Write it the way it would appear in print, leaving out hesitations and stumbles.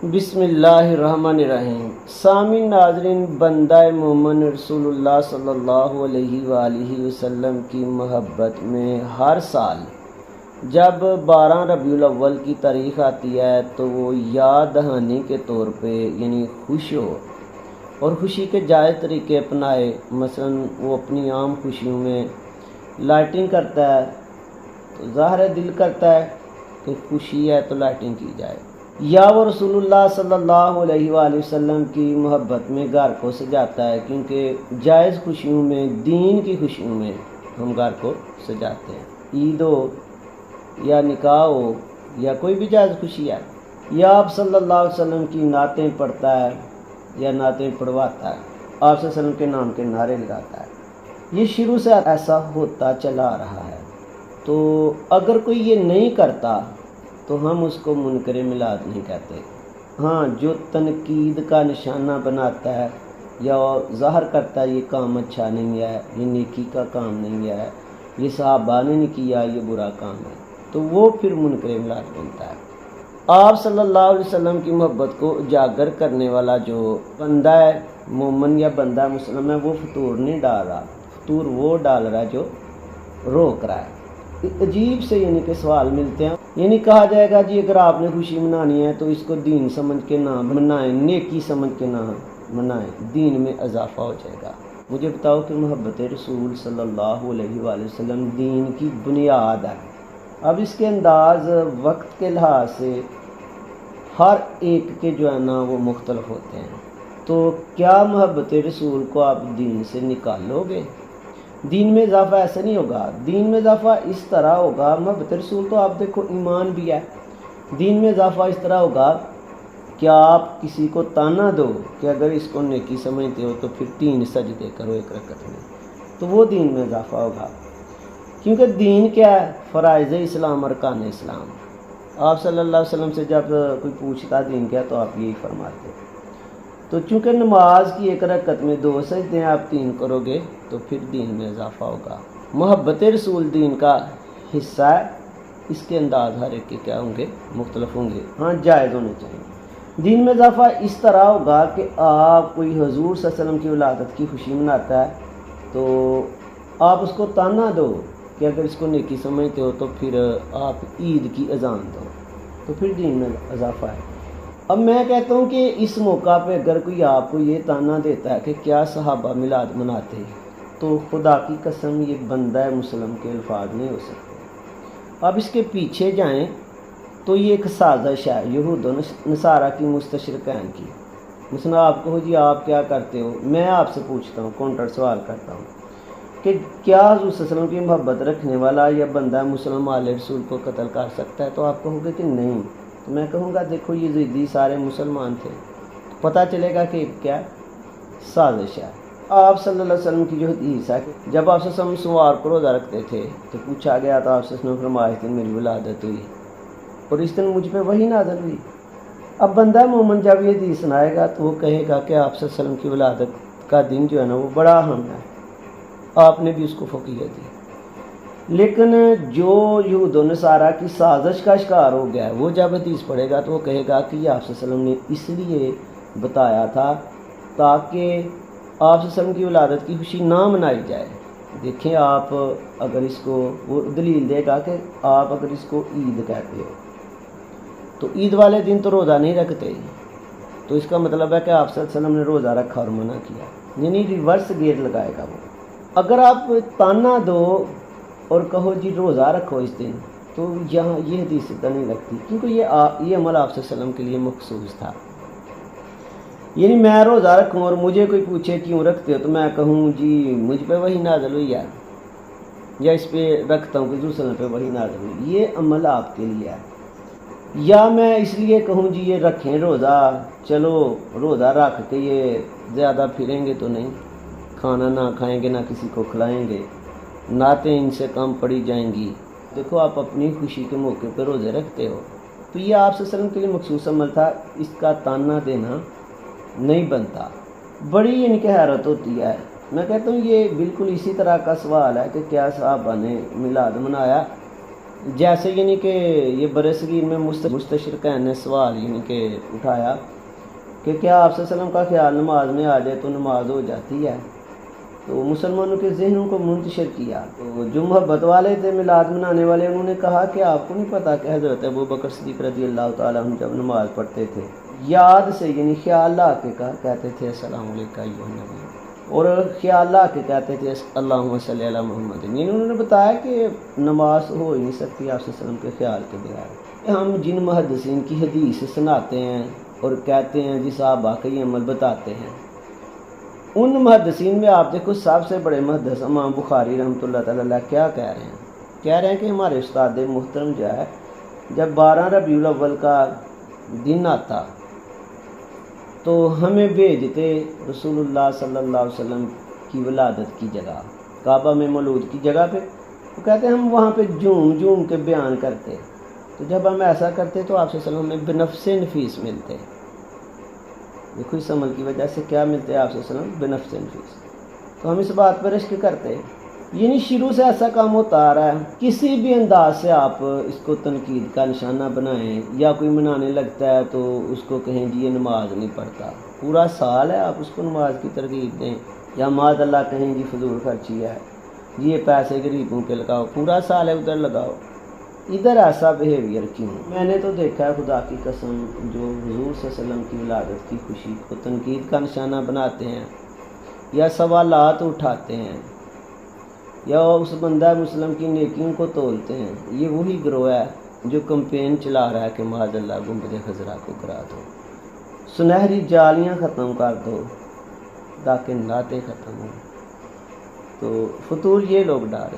بسم اللہ الرحمن الرحیم۔ سامعین ناظرین، بندہ مومن رسول اللہ صلی اللہ علیہ وآلہ وسلم کی محبت میں ہر سال جب 12 ربیع الاول کی تاریخ آتی ہے تو وہ یاد دہانی کے طور پہ یعنی خوش ہو اور خوشی کے جائز طریقے اپنائے۔ مثلا وہ اپنی عام خوشیوں میں لائٹنگ کرتا ہے تو ظاہر دل کرتا ہے کہ خوشی ہے تو لائٹنگ کی جائے، یا وہ رسول اللہ صلی اللہ علیہ وآلہ وسلم کی محبت میں گھر کو سجاتا ہے، کیونکہ جائز خوشیوں میں، دین کی خوشیوں میں ہم گھر کو سجاتے ہیں۔ عید ہو یا نکاح ہو یا کوئی بھی جائز خوشی ہے، یا آپ صلی اللہ علیہ وسلم کی نعتیں پڑھتا ہے یا نعتیں پڑھواتا ہے، آپ صلی اللہ علیہ وسلم کے نام کے نعرے لگاتا ہے۔ یہ شروع سے ایسا ہوتا چلا آ رہا ہے، تو اگر کوئی یہ نہیں کرتا تو ہم اس کو منکر میلاد نہیں کہتے۔ ہاں، جو تنقید کا نشانہ بناتا ہے یا ظاہر کرتا ہے یہ کام اچھا نہیں ہے، یہ نیکی کا کام نہیں ہے، یہ صحابہ نے نہیں کیا، یہ برا کام ہے، تو وہ پھر منکر میلاد بنتا ہے۔ آپ صلی اللہ علیہ وسلم کی محبت کو اجاگر کرنے والا جو بندہ ہے مومن یا بندہ مسلم ہے، وہ فطور نہیں ڈال رہا، فطور وہ ڈال رہا ہے جو روک رہا ہے۔ عجیب سے یعنی کہ سوال ملتے ہیں، یعنی کہا جائے گا جی اگر آپ نے خوشی منانی ہے تو اس کو دین سمجھ کے نہ منائیں، نیکی سمجھ کے نہ منائیں، دین میں اضافہ ہو جائے گا۔ مجھے بتاؤ کہ محبت رسول صلی اللہ علیہ وآلہ وسلم دین کی بنیاد ہے۔ اب اس کے انداز وقت کے لحاظ سے ہر ایک کے جو ہے نا وہ مختلف ہوتے ہیں، تو کیا محبت رسول کو آپ دین سے نکالو گے؟ دین میں اضافہ ایسا نہیں ہوگا، دین میں اضافہ اس طرح ہوگا، محبت رسول تو آپ دیکھو ایمان بھی ہے، دین میں اضافہ اس طرح ہوگا کہ آپ کسی کو تانا دو کہ اگر اس کو نیکی سمجھتے ہو تو پھر 3 سجدے کرو ایک رکعت میں، تو وہ دین میں اضافہ ہوگا۔ کیونکہ دین کیا ہے؟ فرائض اسلام، ارکان اسلام۔ آپ صلی اللہ علیہ وسلم سے جب کوئی پوچھتا دین کیا تو آپ یہی فرماتے۔ تو چونکہ نماز کی ایک رکعت میں 2 سجدے آپ 3 کرو گے تو پھر دین میں اضافہ ہوگا۔ محبت رسول دین کا حصہ ہے، اس کے انداز ہر ایک کے کیا ہوں گے؟ مختلف ہوں گے، ہاں جائز ہونے چاہیے۔ دین میں اضافہ اس طرح ہوگا کہ آپ کوئی حضور صلی اللہ علیہ وسلم کی ولادت کی خوشی مناتا ہے تو آپ اس کو تانا دو کہ اگر اس کو نیکی سمجھتے ہو تو پھر آپ عید کی اذان دو، تو پھر دین میں اضافہ ہے۔ اب میں کہتا ہوں کہ اس موقع پہ اگر کوئی آپ کو یہ تانا دیتا ہے کہ کیا صحابہ میلاد مناتے، تو خدا کی قسم یہ بندہ مسلم کے الفاظ نہیں ہو سکتے۔ اب اس کے پیچھے جائیں تو یہ ایک سازش ہے یہود و نصارہ کی مستشرقین کی۔ مثلا آپ کہو جی آپ کیا کرتے ہو، میں آپ سے پوچھتا ہوں، کاؤنٹر سوال کرتا ہوں کہ کیا حضور صلی اللہ علیہ وسلم کی محبت رکھنے والا یا بندہ مسلم آل رسول کو قتل کر سکتا ہے؟ تو آپ کہو گے کہ نہیں، تو میں کہوں گا دیکھو یہ زیدی سارے مسلمان تھے، پتہ چلے گا کہ کیا سازش ہے۔ آپ صلی اللہ علیہ وسلم کی جو حدیث ہے کہ جب آپ صلی اللہ علیہ وسلم سوار کو روزہ رکھتے تھے تو پوچھا گیا تو آپ صلی اللہ علیہ وسلم فرمایا اس دن میری ولادت ہوئی اور اس دن مجھ پہ وحی نازل ہوئی۔ اب بندہ مومن جب یہ حدیث سنائے گا تو وہ کہے گا کہ آپ صلی اللہ علیہ وسلم کی ولادت کا دن جو ہے نا وہ بڑا اہم ہے، آپ نے بھی اس کو فوقیت دی۔ لیکن جو یہود و نصارہ کی سازش کا شکار ہو گیا ہے وہ جب حدیث پڑھے گا تو وہ کہے گا کہ یہ آپ صلی اللہ علیہ وسلم نے اس لیے بتایا تھا تاکہ آپ صلی اللہ علیہ وسلم کی ولادت کی خوشی نہ منائی جائے۔ دیکھیں آپ اگر اس کو وہ دلیل دے گا کہ آپ اگر اس کو عید کہتے ہو تو عید والے دن تو روزہ نہیں رکھتے، تو اس کا مطلب ہے کہ آپ صلی اللہ علیہ وسلم نے روزہ رکھا اور منع کیا، یعنی ریورس گیئر لگائے گا وہ۔ اگر آپ تانا دو اور کہو جی روزہ رکھو اس دن، تو یہاں یہ حدیث اتنا نہیں لگتی، کیونکہ یہ عمل آپ صلی اللہ علیہ وسلم کے لیے مخصوص تھا۔ یعنی میں روزہ رکھوں اور مجھے کوئی پوچھے کیوں رکھتے ہو تو میں کہوں جی مجھ پہ وہی نازل ہوئی ہے، یا اس پہ رکھتا ہوں کہ دوسرے پہ وہی نازل ہوئی، یہ عمل آپ کے لیے ہے۔ یا میں اس لیے کہوں جی یہ رکھیں روزہ، چلو روزہ رکھ کے یہ زیادہ پھریں گے تو نہیں، کھانا نہ کھائیں گے نہ کسی کو کھلائیں گے، نعتیں ان سے کم پڑی جائیں گی، دیکھو آپ اپنی خوشی کے موقع پہ روزے رکھتے ہو، تو یہ آپ صلی اللہ علیہ وسلم کے لیے مخصوص عمل تھا، اس کا تانا دینا نہیں بنتا۔ بڑی یعنی کہ حیرت ہوتی ہے، میں کہتا ہوں یہ بالکل اسی طرح کا سوال ہے کہ کیا صحابہ نے میلاد منایا، جیسے یعنی کہ یہ برصغیر میں مستشرقین نے سوال یعنی کہ اٹھایا کہ کیا آپ صلی اللہ علیہ وسلم کا خیال نماز میں آ جائے تو نماز ہو جاتی ہے، تو مسلمانوں کے ذہنوں کو منتشر کیا۔ تو جو محبت والے تھے میلاد منانے والے، انہوں نے کہا کہ آپ کو نہیں پتہ کہ حضرت ابوبکر صدیق رضی اللہ تعالیٰ عنہ جب نماز پڑھتے تھے یاد سے یعنی خیال لا کے کہتے تھے السلام علیکم ایھا النبی، اور خیال لا کے کہتے تھے اللہم صلی علی محمد، یعنی انہوں نے بتایا کہ نماز ہو ہی نہیں سکتی آپ صلی اللہ علیہ وسلم کے خیال کے بغیر۔ ہم جن محدثین کی حدیث سناتے ہیں اور کہتے ہیں جی صحابہ کا یہ عمل بتاتے ہیں، ان محدثین میں آپ دیکھو سب سے بڑے محدث امام بخاری رحمۃ اللہ تعالیٰ علیہ کیا کہہ رہے ہیں کہ ہمارے استاد محترم جو ہے جب 12 ربیع الاول کا دن آتا تو ہمیں بھیجتے رسول اللہ صلی اللہ علیہ وسلم کی ولادت کی جگہ، کعبہ میں مولود کی جگہ پہ، وہ کہتے ہیں ہم وہاں پہ جھوم کے بیان کرتے، تو جب ہم ایسا کرتے تو آپ صلی اللہ علیہ وسلم ہمیں بنفس نفیس ملتے۔ دیکھو اس عمل کی وجہ سے کیا ملتے ہیں آپ صلی اللہ علیہ وسلم؟ بنفس نفیس۔ تو ہم اس بات پر عشق کرتے، یعنی شروع سے ایسا کام ہوتا آ رہا ہے، کسی بھی انداز سے آپ اس کو تنقید کا نشانہ بنائیں، یا کوئی منانے لگتا ہے تو اس کو کہیں جی یہ نماز نہیں پڑھتا، پورا سال ہے آپ اس کو نماز کی ترغیب دیں، یا معاذ اللہ کہیں جی فضول خرچی ہے، جی یہ پیسے غریبوں کے لگاؤ، پورا سال ہے ادھر لگاؤ، ادھر ایسا بیہیویئر کیوں؟ میں نے تو دیکھا ہے خدا کی قسم جو حضور صلی اللہ علیہ وسلم کی ولادت کی خوشی کو تنقید کا نشانہ بناتے ہیں یا سوالات اٹھاتے ہیں یا اس بندہ مسلم کی نیکیوں کو تولتے ہیں، یہ وہی گروہ ہے جو کمپین چلا رہا ہے کہ معاذ اللہ گنبد خضرا کو کرا دو، سنہری جالیاں ختم کر دو تاکہ نعتیں ختم ہوں۔ تو فطور یہ لوگ ڈالیں۔